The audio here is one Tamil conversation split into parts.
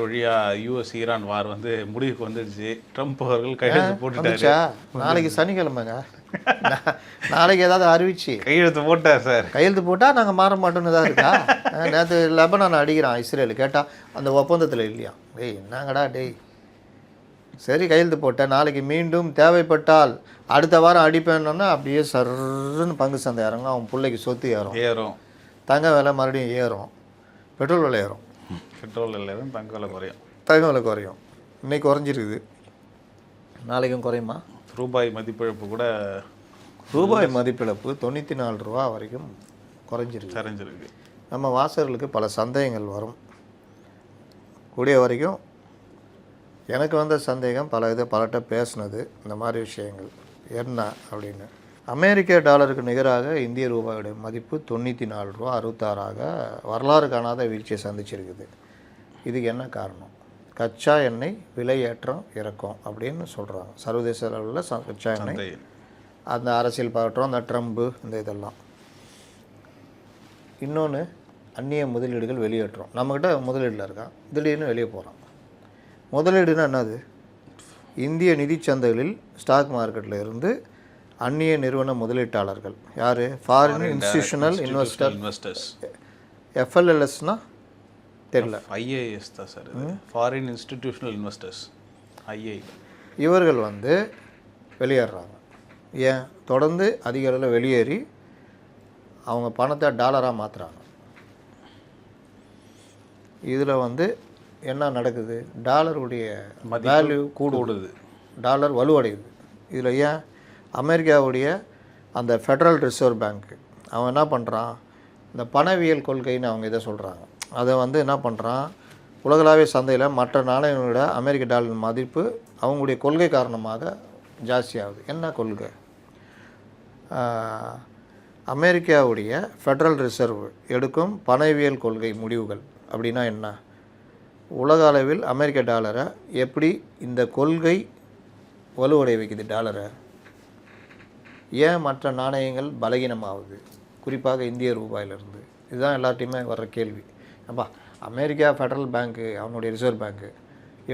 வழியாக யூஎஸ் ஈரான் வார் வந்து முடிவுக்கு வந்துடுச்சு. ட்ரம்ப் அவர்கள் கையெழுத்து போட்டுட்டாரு. நாளைக்கு சனிக்கிழமைங்க. நாளைக்கு ஏதாவது அறிவிச்சு கையெழுத்து போட்டார் சார். கையெழுத்து போட்டால் நாங்கள் மாற மாட்டோன்னு தான் இருக்கா? நேற்று லெபனான் அடிக்கிறான் இஸ்ரேல். கேட்டால் அந்த ஒப்பந்தத்தில் இல்லையா? டேய் என்னங்கடா டேய். சரி கையெழுத்து போட்டேன், நாளைக்கு மீண்டும் தேவைப்பட்டால் அடுத்த வாரம் அடிப்பேன்னா அப்படியே சர்ன்னு பங்கு சந்தை இறங்கும். அவன் பிள்ளைக்கு சொத்து ஏறும், தங்க விலை மறுபடியும் ஏறும், பெட்ரோல் விலை ஏறும். பெட்ரோல் விலை ஏறும், தங்க விலை குறையும். இன்னைக்கு குறைஞ்சிருக்குது, நாளைக்கும் குறையுமா? ரூபாய் மதிப்பிழப்பு கூட ரூபாய் மதிப்பிழப்பு 94 ரூபா வரைக்கும் குறைஞ்சிருக்கு. நம்ம வாசகர்களுக்கு பல சந்தேகங்கள் வரும். கூடிய வரைக்கும் எனக்கு வந்த சந்தேகம் பலர்கிட்ட பேசுனது இந்த மாதிரி விஷயங்கள் என்ன அப்படின்னு. அமெரிக்க டாலருக்கு நிகராக இந்திய ரூபாயுடைய மதிப்பு 94 ரூபா 66 வரலாறு காணாத வீழ்ச்சியை சந்திச்சிருக்குது. இதுக்கு என்ன காரணம்? கச்சா எண்ணெய் விலை ஏற்றம் இறக்கும் அப்படின்னு சொல்கிறாங்க. சர்வதேச அளவில் கச்சா எண்ணெய், அந்த அரசியல் பதற்றம், அந்த ட்ரம்ப்பு, இந்த இதெல்லாம். இன்னொன்று அந்நிய முதலீடுகள் வெளியேற்றம். நம்மக்கிட்ட முதலீடில் இருக்கான், திடீர்னு வெளியே போகிறான். முதலீடுனா என்னது? இந்திய நிதி சந்தைகளில் ஸ்டாக் மார்க்கெட்டில் இருந்து அந்நிய நிறுவன முதலீட்டாளர்கள் யார்? Foreign institutional investors. எஃப்எல்எல்எஸ்னா தெரியல, ஐஏஎஸ் தான் sir. Foreign institutional investors, IA. இவர்கள் வந்து வெளியேறாங்க. ஏன்? தொடர்ந்து அதிக அளவில் வெளியேறி அவங்க பணத்தை டாலராக மாற்றுறாங்க. இதில் வந்து என்ன நடக்குது? டாலருடைய வேல்யூ கூடுது, டாலர் வலுவடையுது. இதில் ஏன்? அமெரிக்காவுடைய அந்த ஃபெடரல் ரிசர்வ் பேங்க்கு அவன் என்ன பண்ணுறான்? இந்த பணவியல் கொள்கைன்னு அவங்க இதை சொல்கிறாங்க. அதை வந்து என்ன பண்ணுறான்? உலகளாவிய சந்தையில் மற்ற நாணயங்களோட அமெரிக்க டாலர் மதிப்பு அவங்களுடைய கொள்கை காரணமாக ஜாஸ்தியாகுது. என்ன கொள்கை? அமெரிக்காவுடைய ஃபெடரல் ரிசர்வ் எடுக்கும் பணவியல் கொள்கை முடிவுகள். அப்படின்னா என்ன? உலக அளவில் அமெரிக்க டாலரை எப்படி இந்த கொள்கை வலுவடைய வைக்குது டாலரை? ஏன் மற்ற நாணயங்கள் பலகீனமாகுது, குறிப்பாக இந்திய ரூபாயிலிருந்து? இதுதான் எல்லாத்தையுமே வர்ற கேள்வி. அப்பா அமெரிக்கா ஃபெடரல் பேங்க்கு, அவனுடைய ரிசர்வ் பேங்க்கு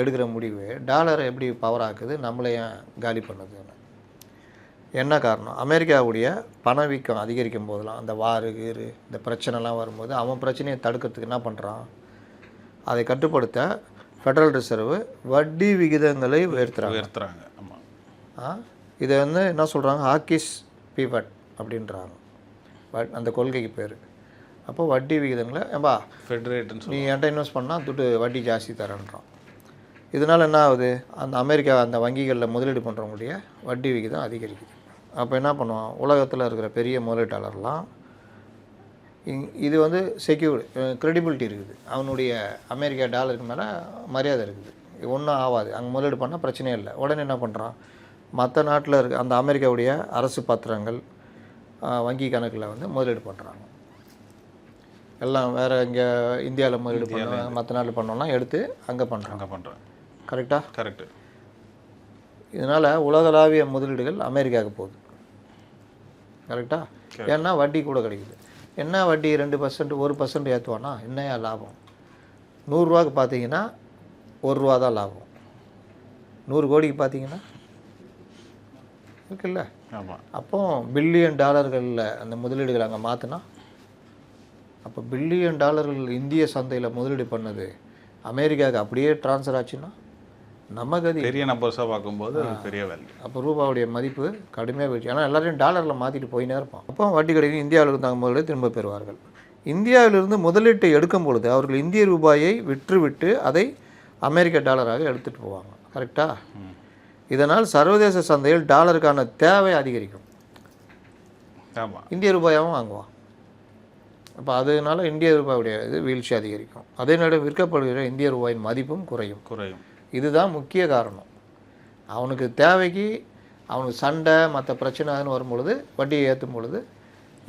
எடுக்கிற முடிவு டாலரை எப்படி பவர் ஆக்குது, நம்மளை ஏன் காலி பண்ணுதுன்னு. என்ன காரணம்? அமெரிக்காவுடைய பணவீக்கம் அதிகரிக்கும் போதெல்லாம், அந்த வாரு இந்த பிரச்சனைலாம் வரும்போது அவன் பிரச்சனையை தடுக்கிறதுக்கு என்ன பண்ணுறான்? அதை கட்டுப்படுத்த ஃபெடரல் ரிசர்வ் வட்டி விகிதங்களை உயர்த்துறாங்க. ஆமாம், இதை வந்து என்ன சொல்கிறாங்க? ஹாக்கிஸ் பிவட் அப்படின்றாங்க அந்த கொள்கைக்கு பேர். அப்போ வட்டி விகிதங்களை ஏன்பா ஃபெடரேட்னு நீ என்கிட்ட இன்வெஸ்ட் பண்ணால் துட்டு வட்டி ஜாஸ்தி தரேன்றான். இதனால் என்ன ஆகுது? அந்த அமெரிக்கா அந்த வங்கிகளில் முதலீடு பண்ணுறவங்களுடைய வட்டி விகிதம் அதிகரிக்குது. அப்போ என்ன பண்ணுவான்? உலகத்தில் இருக்கிற பெரிய முதலீட்டாளர்லாம் இது வந்து செக்யூர்டு, க்ரெடிபிலிட்டி இருக்குது, அவனுடைய அமெரிக்கா டாலருக்கு மேலே மரியாதை இருக்குது, ஒன்றும் ஆகாது, அங்கே முதலீடு பண்ணால் பிரச்சனையே இல்லை. உடனே என்ன பண்ணுறான்? மற்ற நாட்டில் இருக்க அந்த அமெரிக்காவுடைய அரசு பத்திரங்கள், வங்கி கணக்கில் வந்து முதலீடு பண்ணுறாங்க. எல்லாம் வேறு இங்கே இந்தியாவில் முதலீடு பண்ணுறாங்க, மற்ற நாட்டில் பண்ணோன்னா எடுத்து அங்கே பண்ணுறாங்க. கரெக்டாக? கரெக்டு. இதனால் உலகளாவிய முதலீடுகள் அமெரிக்காவுக்கு போகுது. கரெக்டாக? ஏன்னா வட்டி கூட கிடைக்குது. என்ன வட்டி? 2%, 1% ஏற்றுவானா? என்னையா லாபம்? 100 ரூபாய்க்கு பார்த்தீங்கன்னா 1 ரூபா தான் லாபம். 100 கோடிக்கு பார்த்தீங்கன்னா இருக்குல்ல. ஆமாம். அப்போ பில்லியன் டாலர்களில் அந்த முதலீடுகள் அங்கே மாற்றினா, அப்போ பில்லியன் டாலர்கள் இந்திய சந்தையில் முதலீடு பண்ணது அமெரிக்காவுக்கு அப்படியே ட்ரான்ஸ்ஃபர் ஆச்சுன்னா நம்ம கதி பெரிய நம்பர்ஸாக பார்க்கும்போது பெரிய வேல்யூ. அப்போ ரூபாவுடைய மதிப்பு கடுமையாக போயிடுச்சு. ஏன்னா எல்லாரையும் டாலரில் மாற்றிட்டு போயினே இருப்பான். அப்போ வட்டி கிடைக்கும், இந்தியாவில் இருந்தாங்க முதலீடு திரும்ப பெறுவார்கள். இந்தியாவிலிருந்து முதலீட்டை எடுக்கும் பொழுது அவர்கள் இந்திய ரூபாயை விற்றுவிட்டு அதை அமெரிக்க டாலராக எடுத்துகிட்டு போவாங்க. கரெக்டாக? இதனால் சர்வதேச சந்தையில் டாலருக்கான தேவை அதிகரிக்கும். ஆமாம், இந்திய ரூபாயாகவும் வாங்குவான். அப்போ அதனால இந்திய ரூபாயுடைய இது வீழ்ச்சி அதிகரிக்கும். அதே நேரம் விற்கப்படுகிற இந்திய ரூபாயின் மதிப்பும் குறையும். இதுதான் முக்கிய காரணம். அவனுக்கு தேவைக்கு அவனுக்கு சண்டை மற்ற பிரச்சனைன்னு வரும்பொழுது வட்டியை ஏற்றும் பொழுது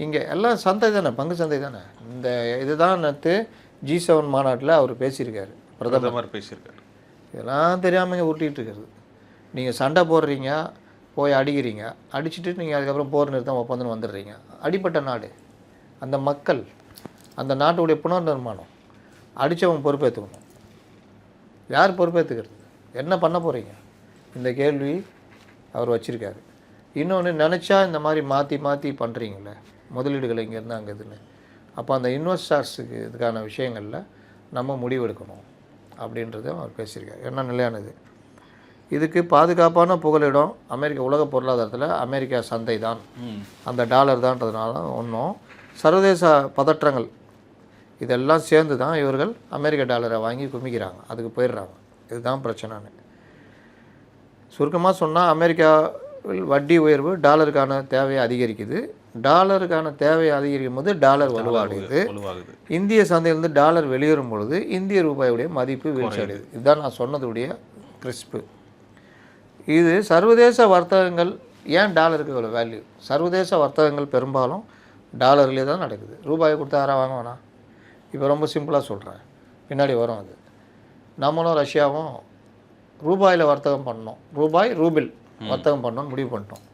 இங்கே எல்லாம் சந்தை தானே, பங்கு சந்தை தானே. இந்த இதுதான் நேற்று G7 மாநாட்டில் அவர் பேசியிருக்காரு, பிரதமர் பேசியிருக்காரு. இதெல்லாம் தெரியாமல் இங்கே உருட்டிகிட்டு இருக்கிறது. நீங்கள் சண்டை போடுறீங்க, போய் அடிக்கிறீங்க, அடிச்சுட்டு நீங்கள் அதுக்கப்புறம் போர் நிறுத்தம் ஒப்பந்தம் வந்துடுறீங்க. அடிப்பட்ட நாடு, அந்த மக்கள், அந்த நாட்டுடைய புனர் நிர்மாணம், அடித்தவங்க பொறுப்பேற்றுக்கணும். யார் பொறுப்பேற்றுக்கிறது? என்ன பண்ண போகிறீங்க? இந்த கேள்வி அவர் வச்சுருக்காரு. இன்னொன்று, நினச்சா இந்த மாதிரி மாற்றி மாற்றி பண்ணுறீங்களே முதலீடுகள் இங்கேருந்து அங்கே இதுன்னு, அப்போ அந்த இன்வெஸ்டர்ஸுக்கு இதுக்கான விஷயங்களில் நம்ம முடிவெடுக்கணும் அப்படின்றத அவர் பேசியிருக்காரு. என்ன நிலையானது. இதுக்கு பாதுகாப்பான புகலிடம் உலக பொருளாதாரத்தில் அமெரிக்கா சந்தை தான், அந்த டாலர் தான்றதுனால ஒன்றும் சர்வதேச பதற்றங்கள் இதெல்லாம் சேர்ந்து தான் இவர்கள் அமெரிக்க டாலரை வாங்கி குமிக்கிறாங்க, அதுக்கு போயிடுறாங்க. இதுதான் பிரச்சனைன்னு. சுருக்கமாக சொன்னால், அமெரிக்காவில் வட்டி உயர்வு டாலருக்கான தேவையை அதிகரிக்குது. டாலருக்கான தேவையை அதிகரிக்கும் போது டாலர் வலுவாகுது. இந்திய சந்தையிலிருந்து டாலர் வெளியேறும் பொழுது இந்திய ரூபாயுடைய மதிப்பு வீழ்ச்சி அடையுது. இதுதான் நான் சொன்னதுடைய கிறிஸ்பு. இது சர்வதேச வர்த்தகங்கள். ஏன் டாலருக்கு இவ்வளோ வேல்யூ? சர்வதேச வர்த்தகங்கள் பெரும்பாலும் டாலர்லேயே தான் நடக்குது. ரூபாயை கொடுத்தா யாராக வாங்க வேணாம். இப்போ ரொம்ப சிம்பிளாக சொல்கிறேன், பின்னாடி வரும் அது. நம்மளும் ரஷ்யாவும் ரூபாயில் வர்த்தகம் பண்ணோம், ரூபிள் வர்த்தகம் பண்ணோன்னு முடிவு பண்ணிட்டோம்.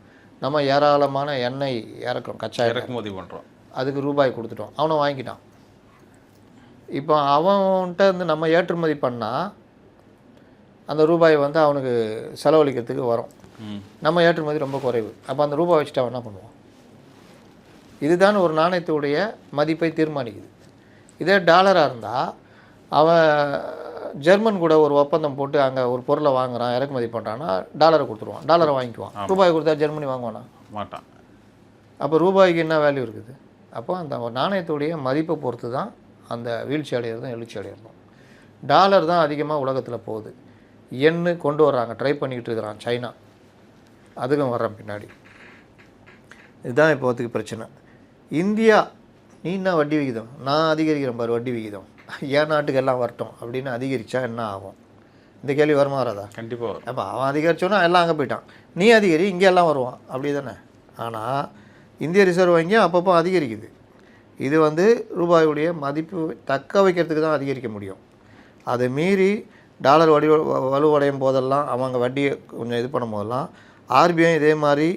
நம்ம ஏராளமான எண்ணெய் இறக்குறோம், கச்சா இறக்குமதி பண்ணுறோம், அதுக்கு ரூபாய் கொடுத்துட்டோம், அவனை வாங்கிட்டான். இப்போ அவன்கிட்ட இருந்து நம்ம ஏற்றுமதி பண்ணால் அந்த ரூபாய் வந்து அவனுக்கு செலவழிக்கிறதுக்கு வரும். நம்ம ஏற்றுமதி ரொம்ப குறைவு. அப்போ அந்த ரூபாய் வச்சுட்டு அவன் என்ன பண்ணுவான்? இதுதான் ஒரு நாணயத்துடைய மதிப்பை தீர்மானிக்குது. இதே டாலராக இருந்தால் அவன் ஜெர்மன் கூட ஒரு ஒப்பந்தம் போட்டு அங்கே ஒரு பொருளை வாங்குறான், இறக்குமதி பண்ணுறான்னா டாலரை கொடுத்துருவான், டாலரை வாங்கிக்குவான். ரூபாய் கொடுத்தா ஜெர்மனி வாங்குவானா? மாட்டான். அப்போ ரூபாய்க்கு என்ன வேல்யூ இருக்குது? அப்போ அந்த நாணயத்துடைய மதிப்பை பொறுத்து தான் அந்த வீழ்ச்சி அடையிறதும் எழுச்சி அடையிறதும். டாலர் தான் அதிகமாக உலகத்தில் போகுது. எண்ணு கொண்டு வர்றாங்க, ட்ரை பண்ணிக்கிட்டு இருக்கிறான் சைனா, அதுக்கும் வர்றேன் பின்னாடி. இதுதான் இப்போதைக்கு பிரச்சனை. இந்தியா, நீ என்ன வட்டி விகிதம், நான் அதிகரிக்கிறேன் பாரு வட்டி விகிதம், என் நாட்டுக்கு எல்லாம் வரட்டும் அப்படின்னு அதிகரித்தா என்ன ஆகும்? இந்த கேள்வி வருமா வராதா? கண்டிப்பாக வரும். அப்போ அவன் அதிகரிச்சோன்னா எல்லாம் அங்கே போயிட்டான், நீ அதிகரி இங்கே எல்லாம் வருவான், அப்படி தானே? ஆனால் இந்திய ரிசர்வ் வங்கியும் அப்பப்போ அதிகரிக்குது. இது வந்து ரூபாயுடைய மதிப்பு தக்க வைக்கிறதுக்கு தான் அதிகரிக்க முடியும். அதை மீறி டாலர் வலுவடையும் போதெல்லாம், அவங்க வட்டியை கொஞ்சம் இது பண்ணும் போதெல்லாம் ஆர்பிஐ இதே மாதிரி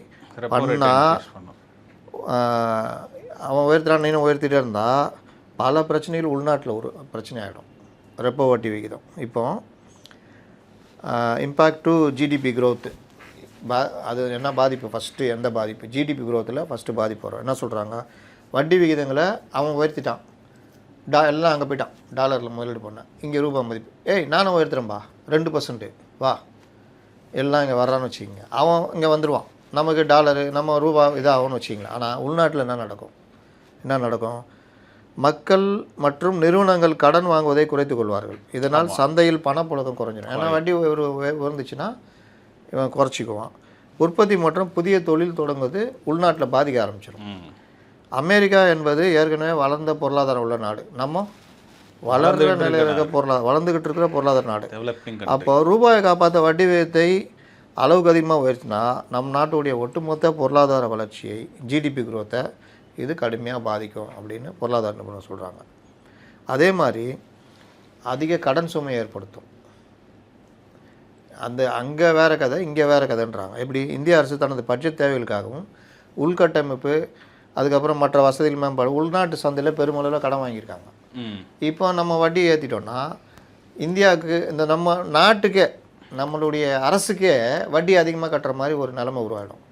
பண்ணால், அவன் உயர்த்துறான் நீனும் உயர்த்திட்டே இருந்தால் பல பிரச்சனைகள் உள்நாட்டில் ஒரு பிரச்சனை ஆகிடும். ரெப்போ வட்டி விகிதம் இப்போ இம்பேக்ட் டு ஜிடிபி க்ரோத்து, அது என்ன பாதிப்பு? ஃபஸ்ட்டு எந்த பாதிப்பு? ஜிடிபி க்ரோத்தில் ஃபஸ்ட்டு பாதிப்பு வரும். என்ன சொல்கிறாங்க? வட்டி விகிதங்களை அவன் உயர்த்திட்டான், எல்லாம் அங்கே போயிட்டான், டாலரில் முதலீடு பண்ணேன், இங்கே ரூபாய் மதிப்பு, நானும் உயர்த்துறேன்பா 2% வா, எல்லாம் இங்கே வர்றான்னு வச்சுக்கிங்க, அவன் இங்கே வந்துடுவான், நமக்கு டாலரு நம்ம ரூபா இதாகும்னு வச்சுக்கிங்களேன். ஆனால் உள்நாட்டில் என்ன நடக்கும்? மக்கள் மற்றும் நிறுவனங்கள் கடன் வாங்குவதை குறைத்து கொள்வார்கள். இதனால் சந்தையில் பணப்புழக்கம் குறைஞ்சிடும். ஏன்னா வட்டி உயர்ந்துச்சுன்னா இவன் குறைச்சிக்குவான். உற்பத்தி மற்றும் புதிய தொழில் தொடங்குவது உள்நாட்டில் பாதிக்க ஆரம்பிச்சிடும். அமெரிக்கா என்பது ஏற்கனவே வளர்ந்த பொருளாதாரம் உள்ள நாடு, நம்ம வளர்கிற நிலையில் இருக்க வளர்ந்துக்கிட்டு இருக்கிற பொருளாதார நாடு. அப்போ ரூபாயை காப்பாற்ற வட்டி விகிதத்தை அளவுக்கு அதிகமாக உயர்த்தினா நம் நாட்டுடைய ஒட்டுமொத்த பொருளாதார வளர்ச்சியை, ஜிடிபி குரோத்தை இது கடுமையாக பாதிக்கும் அப்படின்னு பொருளாதார நிபுணர் சொல்கிறாங்க. அதே மாதிரி அதிக கடன் சுமையை ஏற்படுத்தும். அங்கே வேறு கதை, இங்கே வேறு கதைன்றாங்க. எப்படி? இந்திய அரசு தனது பட்ஜெட் தேவைகளுக்காகவும் உள்கட்டமைப்பு, அதுக்கப்புறம் மற்ற வசதிகள் மேம்பாடு, உள்நாட்டு சந்தையில் பெருமளவில் கடன் வாங்கியிருக்காங்க. இப்போ நம்ம வட்டி ஏற்றிட்டோன்னா இந்தியாவுக்கு, இந்த நம்ம நாட்டுக்கே, நம்மளுடைய அரசுக்கே வட்டி அதிகமாக கட்டுற மாதிரி ஒரு நிலைமை உருவாகிடும்.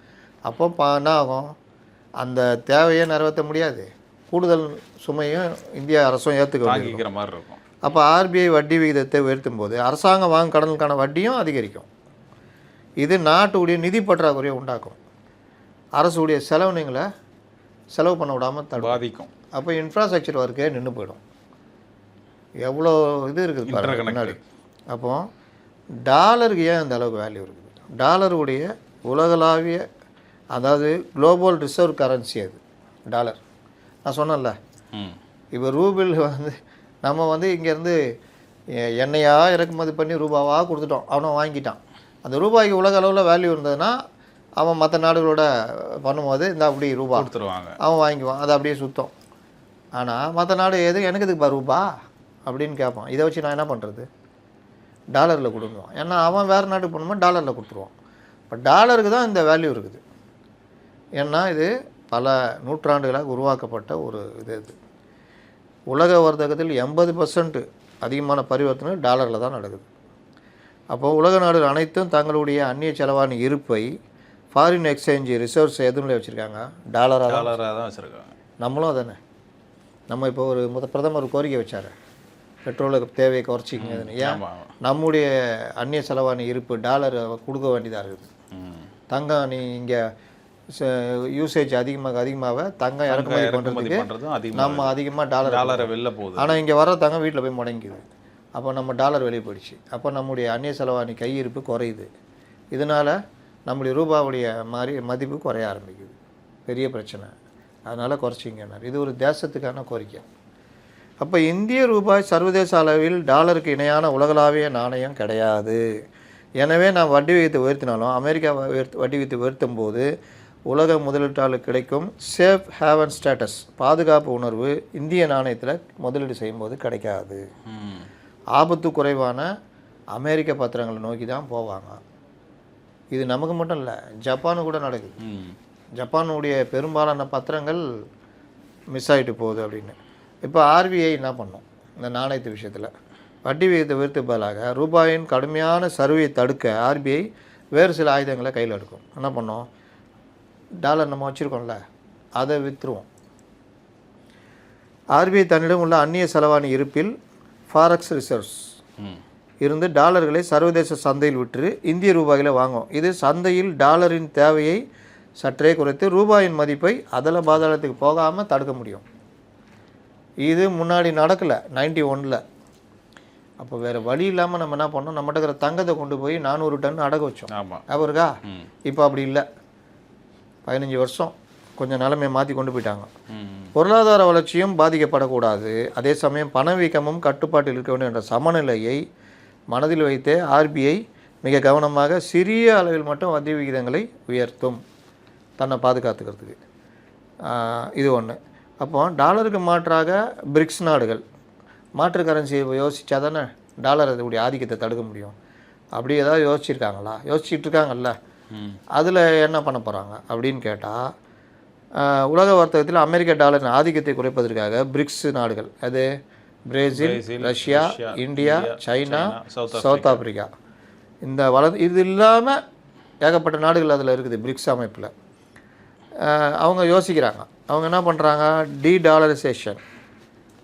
அப்போ என்ன ஆகும்? அந்த தேவையை நிறைவேற்ற முடியாது, கூடுதல் சுமையும் இந்திய அரசும் ஏற்றுக்க வாங்கிக்கிற மாதிரி இருக்கும். அப்போ ஆர்பிஐ வட்டி விகிதத்தை உயர்த்தும் போது அரசாங்கம் வாங்கும் கடனுக்கான வட்டியும் அதிகரிக்கும். இது நாட்டுடைய நிதி பற்றாக்குறையை உண்டாக்கும், அரசுடைய செலவுகளை செலவு பண்ண விடாமல் பாதிக்கும். அப்போ இன்ஃப்ராஸ்ட்ரக்சர் ஒர்க்கே நின்று போயிடும். எவ்வளோ இது இருக்குது பாருங்க முன்னாடி. அப்போது டாலருக்கு ஏன் இந்த அளவுக்கு வேல்யூ இருக்குது? டாலருடைய உலகளாவிய, அதாவது குளோபல் ரிசர்வ் கரன்சி அது டாலர். நான் சொன்னேன்ல, இப்போ ரூபிள் வந்து நம்ம வந்து இங்கேருந்து எண்ணெயாக இறக்குமதி பண்ணி ரூபாவாக கொடுத்துட்டோம், அவனை வாங்கிட்டான். அந்த ரூபாய்க்கு உலக அளவில் வேல்யூ இருந்ததுன்னா அவன் மற்ற நாடுகளோட பண்ணும்போது இந்த அப்படி ரூபா கொடுத்துருவாங்க, அவன் வாங்கிக்குவான், அது அப்படியே சுத்தம். ஆனால் மற்ற நாடு எனக்கு எதுக்குப்பா ரூபா அப்படின்னு கேட்பான். இதை வச்சு நான் என்ன பண்ணுறது? டாலரில் கொடுக்குவான். ஏன்னா அவன் வேறு நாட்டுக்கு போகணுமோ டாலரில் கொடுத்துருவான். இப்போ டாலருக்கு தான் இந்த வேல்யூ இருக்குது. ஏன்னா இது பல நூற்றாண்டுகளாக உருவாக்கப்பட்ட ஒரு இது. உலக வர்த்தகத்தில் 80% அதிகமான பரிவர்த்தனை டாலரில் தான் நடக்குது. அப்போ உலக நாடுகள் அனைத்தும் தங்களுடைய அந்நிய செலவான இருப்பை ஃபாரின் எக்ஸ்சேஞ்ச் ரிசர்வ்ஸ் எதுவும் வச்சுருக்காங்க, டாலராக தான் வச்சுருக்காங்க. நம்மளும் அதானே. நம்ம இப்போ ஒரு பிரதமர் ஒரு கோரிக்கை வச்சார், பெட்ரோலுக்கு தேவையை குறைச்சிக்கங்க. ஏன் நம்முடைய அந்நிய செலவான இருப்பு டாலர் கொடுக்க வேண்டியதாக இருக்குது. தங்கம் நீ இங்கே யூசேஜ் அதிகமாக தங்கம் இறக்குமதி பண்ணுறதுக்கு நம்ம அதிகமாக டாலரை வெளில போகுது. ஆனால் இங்கே வர தங்கம் வீட்டில் போய் முடங்கிக்குது. அப்போ நம்ம டாலர் வெளியே போயிடுச்சு. அப்போ நம்முடைய அந்நிய செலவாணி கையிருப்பு குறையுது. இதனால் நம்முடைய ரூபாவுடைய மதிப்பு குறைய ஆரம்பிக்குது. பெரிய பிரச்சனை. அதனால் குறைச்சிங்கன்னார். இது ஒரு தேசத்துக்கான கோரிக்கை. அப்போ இந்திய ரூபாய் சர்வதேச அளவில் டாலருக்கு இணையான உலகளாவிய நாணயம் கிடையாது. எனவே நாம் வட்டி விகிதத்தை உயர்த்தினாலும் அமெரிக்கா வட்டி விகிதத்தை உயர்த்தும் போது உலக முதலீட்டாளருக்கு கிடைக்கும் சேஃப் ஹேவன் ஸ்டேட்டஸ், பாதுகாப்பு உணர்வு இந்திய நாணயத்தில் முதலீடு செய்யும்போது கிடைக்காது. ஆபத்து குறைவான அமெரிக்க பத்திரங்களை நோக்கி தான் போவாங்க. இது நமக்கு மட்டும் இல்லை, ஜப்பானு கூட நடக்குது. ஜப்பானுடைய பெரும்பாலான பத்திரங்கள் மிஸ் ஆகிட்டு போகுது அப்படின்னு. இப்போ ஆர்பிஐ என்ன பண்ணோம் இந்த நாணயத்து விஷயத்தில், வட்டி விகிதத்தை உயர்த்து பதிலாக ரூபாயின் கடுமையான சரிவை தடுக்க ஆர்பிஐ வேறு சில ஆயுதங்களை கையில் எடுக்கும். என்ன பண்ணோம், டாலர் நம்ம வச்சுருக்கோம்ல அதை விற்றுருவோம். ஆர்பிஐ தன்னிடம் உள்ள அந்நிய செலவாணி இருப்பில் ஃபாரெக்ஸ் ரிசர்வ்ஸ் இருந்து டாலர்களை சர்வதேச சந்தையில் விற்று இந்திய ரூபாயில் வாங்கும். இது சந்தையில் டாலரின் தேவையை சற்றே குறைத்து ரூபாயின் மதிப்பை அதல பாதாளத்துக்கு போகாமல் தடுக்க முடியும். இது முன்னாடி நடக்கலை 91. அப்போ வேறு வழி இல்லாமல் நம்ம என்ன பண்ணோம், நம்மகிட்ட இருக்கிற தங்கத்தை கொண்டு போய் 400 டன் அடகு வச்சோம். ஞாபகம் இருக்கா? இப்போ அப்படி இல்லை. 15 வருஷம் கொஞ்சம் நிலைமையை மாற்றி கொண்டு போயிட்டாங்க. பொருளாதார வளர்ச்சியும் பாதிக்கப்படக்கூடாது, அதே சமயம் பணவீக்கமும் கட்டுப்பாட்டில் இருக்க வேண்டும் என்ற சமநிலையை மனதில் வைத்தே ஆர்பிஐ மிக கவனமாக சிறிய அளவில் மட்டும் வட்டி விகிதங்களை உயர்த்தும் தன்னை பாதுகாத்துக்கிறதுக்கு. இது ஒன்று. அப்போ டாலருக்கு மாற்றாக பிரிக்ஸ் நாடுகள் மாற்று கரன்சியை யோசித்தா தானே டாலர் அதோடைய ஆதிக்கத்தை தடுக்க முடியும். அப்படி ஏதாவது யோசிச்சுருக்காங்களா? யோசிச்சுட்டு இருக்காங்கல்ல. அதில் என்ன பண்ண போகிறாங்க அப்படின்னு கேட்டால், உலக வர்த்தகத்தில் அமெரிக்க டாலரின் ஆதிக்கத்தை குறைப்பதற்காக பிரிக்ஸ் நாடுகள், அது Brazil, Russia, India, China, south Africa, இந்த இது இல்லாமல் ஏகப்பட்ட நாடுகள் அதில் இருக்குது பிரிக்ஸ் அமைப்பில். அவங்க யோசிக்கிறாங்க. அவங்க என்ன பண்ணுறாங்க, டாலரைசேஷன்,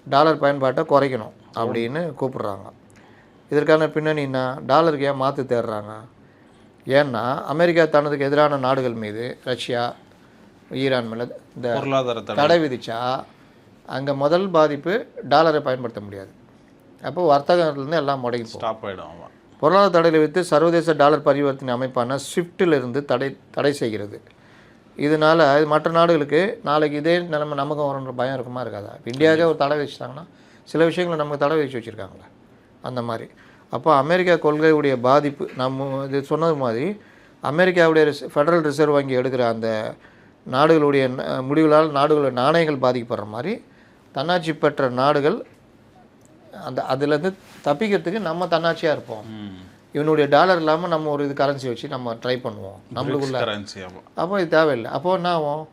டாலர் பயன்பாட்டை குறைக்கணும் அப்படின்னு கூப்பிட்றாங்க. இதற்கான பின்னணின்னா டாலருக்கு ஏன் மாற்று தேடுறாங்க? ஏன்னா அமெரிக்கா தனதுக்கு எதிரான நாடுகள் மீது, ரஷ்யா, ஈரான் மேலே இந்த பொருளாதார தடை விதித்தா அங்கே முதல் பாதிப்பு டாலரை பயன்படுத்த முடியாது. அப்போ வர்த்தகத்துலேருந்து எல்லாம் முடங்கி ஸ்டாப் ஆகிடும். பொருளாதார தடையில் வைத்து சர்வதேச டாலர் பரிவர்த்தனை அமைப்பான ஸ்விஃப்டிலிருந்து தடை செய்கிறது. இதனால் மற்ற நாடுகளுக்கு நாளைக்கு இதே நிலைமை நமக்கு வரன்ற பயம் இருக்குமா இருக்காதா? இந்தியாவுக்கே ஒரு தடை வச்சுட்டாங்கன்னா சில விஷயங்களை நமக்கு தடை வச்சு வச்சுருக்காங்களே அந்த மாதிரி. அப்போ அமெரிக்கா கொள்கையுடைய பாதிப்பு நம்ம இது சொன்னது மாதிரி அமெரிக்காவுடைய ஃபெடரல் ரிசர்வ் வங்கி எடுக்கிற அந்த நாடுகளுடைய முடிவுகளால் நாடுகளோட நாணயங்கள் பாதிக்கப்படுற மாதிரி தன்னாட்சி பெற்ற நாடுகள் அதுலேருந்து தப்பிக்கிறதுக்கு நம்ம தன்னாட்சியாக இருப்போம். இவனுடைய டாலர் இல்லாமல் நம்ம ஒரு இது கரன்சி வச்சு நம்ம ட்ரை பண்ணுவோம் நம்மளுக்குள்ள கரன்சி. அப்போ இது தேவையில்லை. அப்போது என்ன ஆகும்,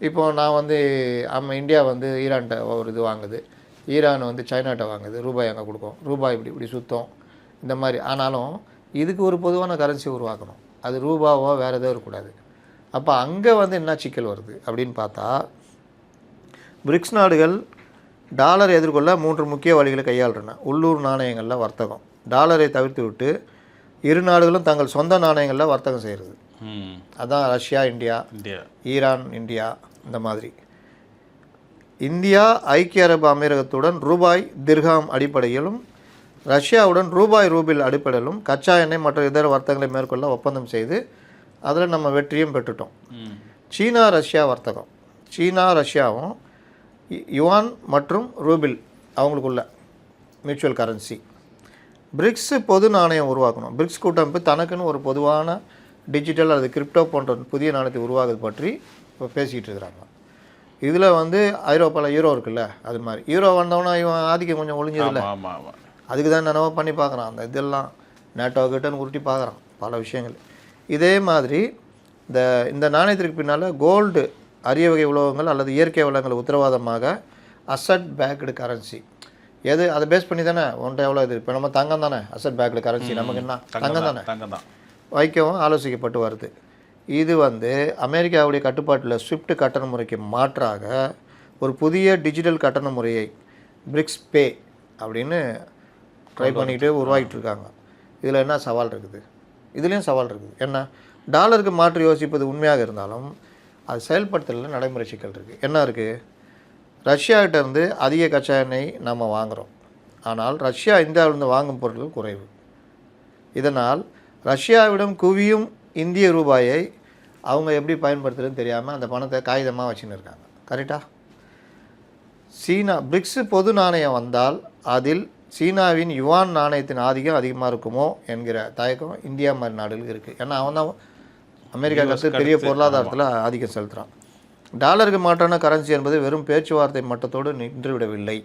இப்போது நான் இந்தியா ஈரான்கிட்ட ஒரு இது வாங்குது, ஈரான் சைனாட்ட வாங்குது, ரூபாய் அங்கே கொடுக்கும், ரூபாய் இப்படி சுத்தம் இந்த மாதிரி. ஆனாலும் இதுக்கு ஒரு பொதுவான கரன்சி உருவாக்கணும், அது ரூபாவோ வேறு எதுவும் இருக்கக்கூடாது. அப்போ அங்கே என்ன சிக்கல் வருது அப்படின்னு பார்த்தா, பிரிக்ஸ் நாடுகள் டாலரை எதிர்கொள்ள 3 முக்கிய வழிகளை கையாளுறன. உள்ளூர் நாணயங்களில் வர்த்தகம், டாலரை தவிர்த்து விட்டு இரு நாடுகளும் தங்கள் சொந்த நாணயங்களில் வர்த்தகம் செய்கிறது. அதுதான் ரஷ்யா, இந்தியா, ஈரான், இந்தியா இந்த மாதிரி. இந்தியா ஐக்கிய அரபு அமீரகத்துடன் ரூபாய் திர்ஹாம் அடிப்படையிலும் ரஷ்யாவுடன் ரூபாய் ரூபில் அடிப்படையிலும் கச்சா எண்ணெய் மற்ற இதர வர்த்தகங்களை மேற்கொள்ள ஒப்பந்தம் செய்து அதில் நம்ம வெற்றியும் பெற்றுட்டோம். சீனா ரஷ்யா வர்த்தகம், சீனா ரஷ்யாவும் யுவான் மற்றும் ரூபில் அவங்களுக்குள்ள மியூச்சுவல் கரன்சி. பிரிக்ஸ் பொது நாணயம் உருவாக்கணும். பிரிக்ஸ் கூட்டமைப்பு தனக்குன்னு ஒரு பொதுவான டிஜிட்டல் அல்லது கிரிப்டோ போன்ற புதிய நாணயத்தை உருவாக்குறது பற்றி இப்போ பேசிகிட்டு இருக்கிறாங்க. இதில் ஐரோப்பாவில் யூரோ இருக்குல்ல, அது மாதிரி யூரோ வந்தவொன்னா இவன் ஆதிக்கம் கொஞ்சம் ஒழிஞ்சதில்லை. அதுக்கு தான் நினைவாக பண்ணி பார்க்குறான். அந்த இதெல்லாம் நேட்டோ கிட்டன்னு உருட்டி பார்க்குறான் பல விஷயங்கள். இதே மாதிரி இந்த நாணயத்திற்கு பின்னால் கோல்டு, அரிய வகை உலோகங்கள் அல்லது இயற்கை வளங்கள் உத்தரவாதமாக அசட் பேக்டு கரன்சி. எது அதை பேஸ் பண்ணி தானே ஒன்றை எவ்வளோ இது இப்போ நம்ம தங்கம் தானே அசட் பேக்கில் கரன்சி நமக்கு என்ன தங்கம் தானே தங்கம் தான் வைக்கவும் ஆலோசிக்கப்பட்டு வருது. இது வந்து அமெரிக்காவுடைய கட்டுப்பாட்டில் ஸ்விஃப்ட் கட்டண முறைக்கு மாற்றாக ஒரு புதிய டிஜிட்டல் கட்டண முறையை பிரிக்ஸ் பே அப்படின்னு ட்ரை பண்ணிக்கிட்டு உருவாகிட்டு இருக்காங்க. இதில் என்ன சவால் இருக்குது? இதுலேயும் சவால் இருக்குது. என்ன டாலருக்கு மாற்று யோசிப்பது உண்மையாக இருந்தாலும் அது செயல்படுத்தல நடைமுறை சிக்கல் இருக்குது. என்ன இருக்குது? ரஷ்யாகிட்ட இருந்து அதிக கச்சா எண்ணெய் நம்ம வாங்குகிறோம். ஆனால் ரஷ்யா இந்தியாவிலிருந்து வாங்கும் பொருட்கள் குறைவு. இதனால் ரஷ்யாவிடம் குவியும் இந்திய ரூபாயை அவங்க எப்படி பயன்படுத்துறதுன்னு தெரியாமல் அந்த பணத்தை காகிதமாக வச்சுன்னு இருக்காங்க. கரெக்டாக? சீனா பிரிக்ஸ் பொது நாணயம் வந்தால் அதில் சீனாவின் யுவான் நாணயத்தின் ஆதிக்கம் அதிகமாக இருக்குமோ என்கிற தயக்கம் இந்தியா மாதிரி நாடுகளுக்கு இருக்குது. ஏன்னா அவன் தான் அமெரிக்கா கருத்து பெரிய பொருளாதாரத்தில் ஆதிக்கம் செலுத்துகிறான். டாலருக்கு மாற்றான கரன்சி என்பது வெறும் பேச்சுவார்த்தை மட்டத்தோடு நின்றுவிடவில்லை.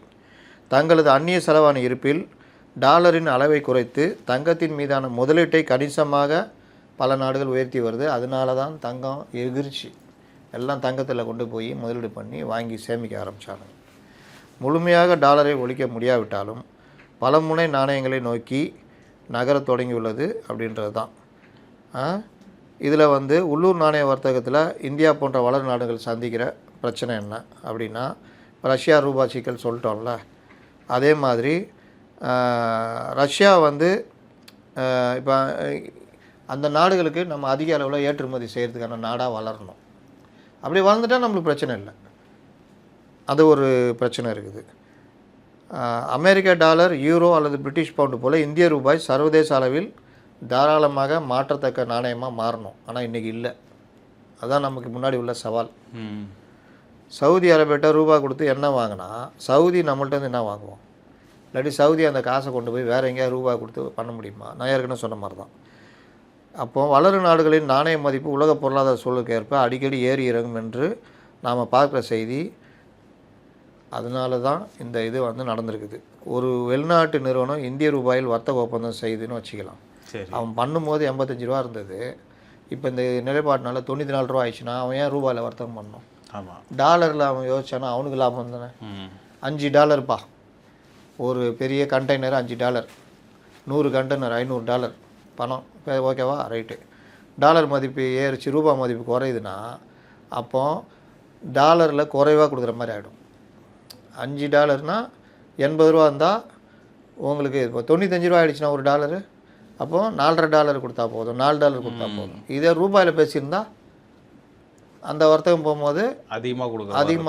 தங்களது அந்நிய செலவான இருப்பில் டாலரின் அளவை குறைத்து தங்கத்தின் மீதான முதலீட்டை கணிசமாக பல நாடுகள் உயர்த்தி வருது. அதனால தான் தங்கம் எகிர்ச்சி எல்லாம் தங்கத்தில் கொண்டு போய் முதலீடு பண்ணி வாங்கி சேமிக்க ஆரம்பித்தாங்க. முழுமையாக டாலரை ஒழிக்க முடியாவிட்டாலும் பல முனை நாணயங்களை நோக்கி நகரத் தொடங்கியுள்ளது அப்படின்றது தான். இதில் வந்து உள்ளூர் நாணய வர்த்தகத்தில் இந்தியா போன்ற வளரும் நாடுகள் சந்திக்கிற பிரச்சனை என்ன அப்படின்னா, ரஷ்யா ரூபா சிக்கல் சொல்லிட்டோம்ல, அதே மாதிரி ரஷ்யா வந்து இப்போ அந்த நாடுகளுக்கு நம்ம அதிக அளவில் ஏற்றுமதி செய்கிறதுக்கான நாடாக வளரணும். அப்படி வளர்ந்துட்டால் நம்மளுக்கு பிரச்சனை இல்லை. அது ஒரு பிரச்சனை இருக்குது. அமெரிக்க டாலர், யூரோ அல்லது பிரிட்டிஷ் பவுண்டு போல் இந்திய ரூபாய் சர்வதேச அளவில் தாராளமாக மாற்றத்தக்க நாணயமாக மாறணும். ஆனால் இன்றைக்கி இல்லை. அதுதான் நமக்கு முன்னாடி உள்ள சவால். சவுதி அரேபியாட்ட ரூபா கொடுத்து என்ன வாங்கினா சவுதி நம்மள்ட்ட வந்து என்ன வாங்குவோம்? இல்லாட்டி சவுதி அந்த காசை கொண்டு போய் வேறு எங்கேயாவது ரூபா கொடுத்து பண்ண முடியுமா? நான் ஏற்கனவே சொன்ன மாதிரி தான். அப்போது வளரும் நாடுகளின் நாணய மதிப்பு உலக பொருளாதார சூழலுக்கு ஏற்ப அடிக்கடி ஏறி இறங்கும் என்று நாம் பார்க்குற செய்தி. அதனால தான் இந்த இது வந்து நடந்திருக்குது. ஒரு வெளிநாட்டு நிறுவனம் இந்திய ரூபாயில் வர்த்தக ஒப்பந்தம் செய்துன்னு வச்சுக்கலாம். அவன் பண்ணும்போது 85 ரூபா இருந்தது. இப்போ இந்த நிலைப்பாட்டினால 94 ரூபா ஆயிடுச்சுன்னா அவன் ஏன் ரூபாயில் வர்த்தகம் பண்ணணும்? ஆமாம், டாலரில் அவன் யோசிச்சானா அவனுக்கு லாபம் தானே. $5 ஒரு பெரிய கண்டெய்னர் $5, 100 கண்டெய்னர் $500 பணம். ஓகேவா? ரைட்டு. டாலர் மதிப்பு ஏறிச்சு, ரூபா மதிப்பு குறையுதுன்னா அப்போ டாலரில் குறைவாக கொடுக்குற மாதிரி ஆகிடும். $5 80 ரூபா இருந்தால் உங்களுக்கு இப்போ 95 ரூபா ஆகிடுச்சுன்னா ஒரு டாலரு, அப்போது $4.5 கொடுத்தா போதும், $4 கொடுத்தா போதும். இதே ரூபாயில் பேசியிருந்தா அந்த வர்த்தகம் போகும்போது அதிகமாக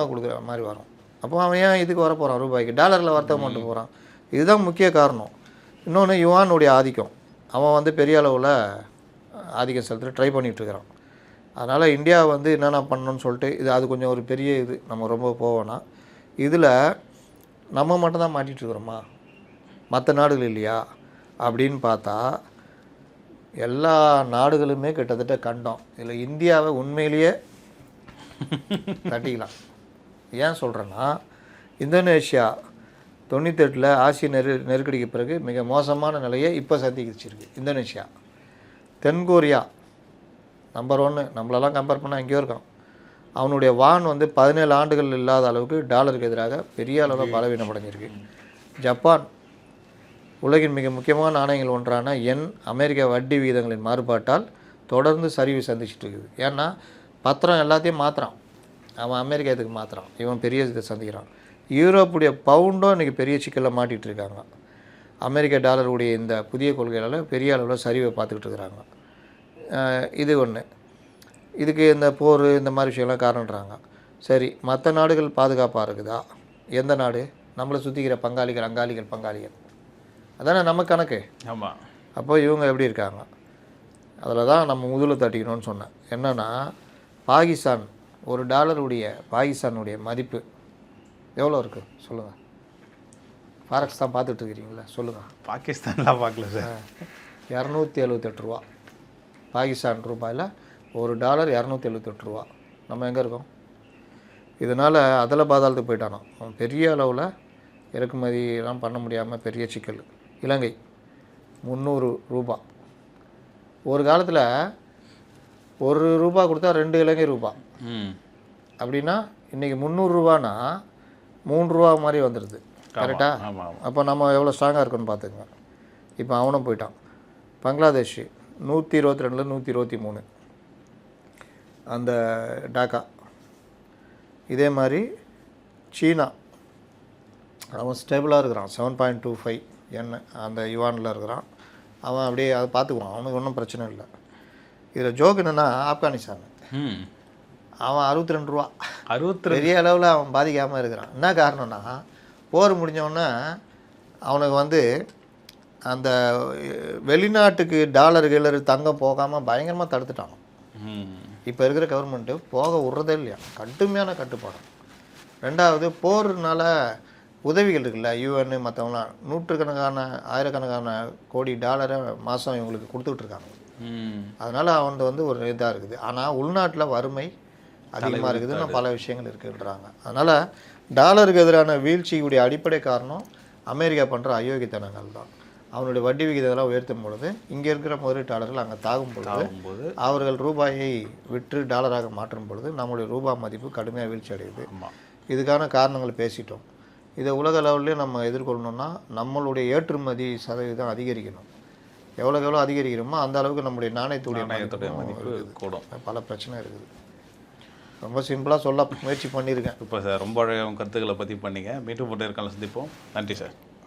கொடுக்குற மாதிரி வரும். அப்போ அவன் ஏன் இதுக்கு வர போகிறான்? ரூபாய்க்கு டாலரில் வர்த்தகம் பண்ணிட்டு போகிறான். இதுதான் முக்கிய காரணம். இன்னொன்று யுவானுடைய ஆதிக்கம். அவன் வந்து பெரிய அளவில் ஆதிக்கம் செலுத்த ட்ரை பண்ணிகிட்ருக்கிறான். அதனால் இந்தியா வந்து என்னென்ன பண்ணணும்னு சொல்லிட்டு அது கொஞ்சம் ஒரு பெரிய இது, நம்ம ரொம்ப போவோன்னா இதில் நம்ம மட்டும்தான் மாட்டிகிட்ருக்குறோமா, மற்ற நாடுகள் இல்லையா அப்படின்னு பார்த்தா எல்லா நாடுகளுமே கிட்டத்தட்ட கண்டம். இதில் இந்தியாவை உண்மையிலேயே தட்டிக்கலாம். ஏன் சொல்கிறேன்னா, இந்தோனேஷியா 98 ஆசிய நெருக்கடிக்கு பிறகு மிக மோசமான நிலையை இப்போ சந்திச்சிருக்கு இந்தோனேஷியா. தென்கொரியா நம்பர் 1, நம்மளெல்லாம் கம்பேர் பண்ணால் எங்கேயோ இருக்கான். அவனுடைய வான் வந்து 17 ஆண்டுகள் இல்லாத அளவுக்கு டாலருக்கு எதிராக பெரிய அளவில் பலவீனமடைஞ்சிருக்கு. ஜப்பான் உலகின் மிக முக்கியமான நாணயங்கள் ஒன்றான அமெரிக்க வட்டி விகிதங்களின் மாறுபாட்டால் தொடர்ந்து சரிவு சந்திச்சுட்டு இருக்குது. ஏன்னா பத்திரம் எல்லாத்தையும் மாற்றுறான் அவன், அமெரிக்கா இதுக்கு மாற்றுறான், இவன் பெரிய இதை சந்திக்கிறான். யூரோப்புடைய பவுண்டும் இன்றைக்கி பெரிய சிக்கலில் மாட்டிகிட்டு இருக்காங்க. அமெரிக்க டாலருடைய இந்த புதிய கொள்கைகளால் பெரிய அளவில் சரிவை பார்த்துக்கிட்டு இருக்கிறாங்க. இது ஒன்று. இதுக்கு இந்த போர் இந்த மாதிரி விஷயம்லாம் காரணன்றாங்க. சரி, மற்ற நாடுகள் பாதுகாப்பாக இருக்குதா? எந்த நாடு? நம்மளை சுற்றிக்கிற பங்காளிகள் அதானே நம்ம கணக்கு. ஆமாம். அப்போ இவங்க எப்படி இருக்காங்க? அதில் தான் நம்ம முதல்ல தட்டிக்கணும்னு சொன்னேன். என்னென்னா, பாகிஸ்தான் $1 பாகிஸ்தானுடைய மதிப்பு எவ்வளோ இருக்குது சொல்லுங்கள். ஃபாரெக்ஸ் தான் பார்த்துட்டு இருக்கிறீங்களா? சொல்லுங்கள். பாகிஸ்தான்லாம் பார்க்கல சார். 278 ரூபா. பாகிஸ்தான் ரூபாயில் $1 278 ரூபா. நம்ம எங்கே இருக்கோம்? இதனால் அதில் பாதாளத்துக்கு போயிட்டானோ. அவன் பெரிய அளவில் இறக்குமதியெல்லாம் பண்ண முடியாமல் பெரிய சிக்கல். இலங்கை $300. ஒரு காலத்தில் $1 கொடுத்தா 2 இலங்கை ரூபா. அப்படின்னா இன்றைக்கி $300 3 ரூபா மாதிரி வந்துடுது. கரெக்டாக? ஆமாம் ஆமாம். அப்போ நம்ம எவ்வளோ ஸ்ட்ராங்காக இருக்குன்னு பார்த்துக்கங்க. இப்போ அவனும் போயிட்டான். பங்களாதேஷ் 122 123 அந்த டாக்கா. இதே மாதிரி சீனா அவன் ஸ்டேபிளாக இருக்கிறான், 7.25 என்ன அந்த யுவானில் இருக்கிறான். அவன் அப்படியே அதை பார்த்துக்குவான், அவனுக்கு ஒன்றும் பிரச்சனை இல்லை. இதில் ஜோக் என்னென்னா ஆப்கானிஸ்தான் அவன் 62 ரூபா, 62 பெரிய அளவில் அவன் பாதிக்காமல் இருக்கிறான். என்ன காரணம்னா போர் முடிஞ்சோடனே அவனுக்கு வந்து அந்த வெளிநாட்டுக்கு டாலர் தங்கம் போகாமல் பயங்கரமாக தடுத்துட்டான். இப்போ இருக்கிற கவர்மெண்ட்டு போக விட்றதே இல்லையா, கடுமையான கட்டுப்பாடு. ரெண்டாவது போர்னால உதவிகள் இருக்குல்ல, யூஎன் மற்றவங்களாம் நூற்றுக்கணக்கான ஆயிரக்கணக்கான கோடி டாலரை மாதம் இவங்களுக்கு கொடுத்துட்ருக்காங்க. அதனால் அவன் வந்து ஒரு இதாக இருக்குது. ஆனால் உள்நாட்டில் வறுமை அதிகமாக இருக்குதுன்னு பல விஷயங்கள் இருக்குன்றாங்க. அதனால் டாலருக்கு எதிரான வீழ்ச்சியுடைய அடிப்படை காரணம் அமெரிக்கா பண்ணுற அயோக்கியத்தனங்கள் தான். அவனுடைய வட்டி விகிதங்கள்லாம் உயர்த்தும் பொழுது இங்கே இருக்கிற முதலீட்டாளர்கள் அங்கே தாகும் பொழுது அவர்கள் ரூபாயை விற்று டாலராக மாற்றும் பொழுது நம்முடைய ரூபாய் மதிப்பு கடுமையாக வீழ்ச்சி அடையுது. இதுக்கான காரணங்கள் பேசிட்டோம். இதை உலக லெவல்லையும் நம்ம எதிர்கொள்ளணும்னா நம்மளுடைய ஏற்றுமதி சதவீதம் அதிகரிக்கணும். எவ்வளோ அதிகரிக்கிறோமோ அந்த அளவுக்கு நம்முடைய நாணயத்துடைய மதிப்பு கூடும். பல பிரச்சனை இருக்குது. ரொம்ப சிம்பிளாக சொல்ல முயற்சி பண்ணியிருக்கேன். இப்போ சார் ரொம்ப அழகாக கருத்துக்களை பற்றி பண்ணிங்க. மீண்டும் போட்டு இருக்கலாம், சந்திப்போம். நன்றி சார்.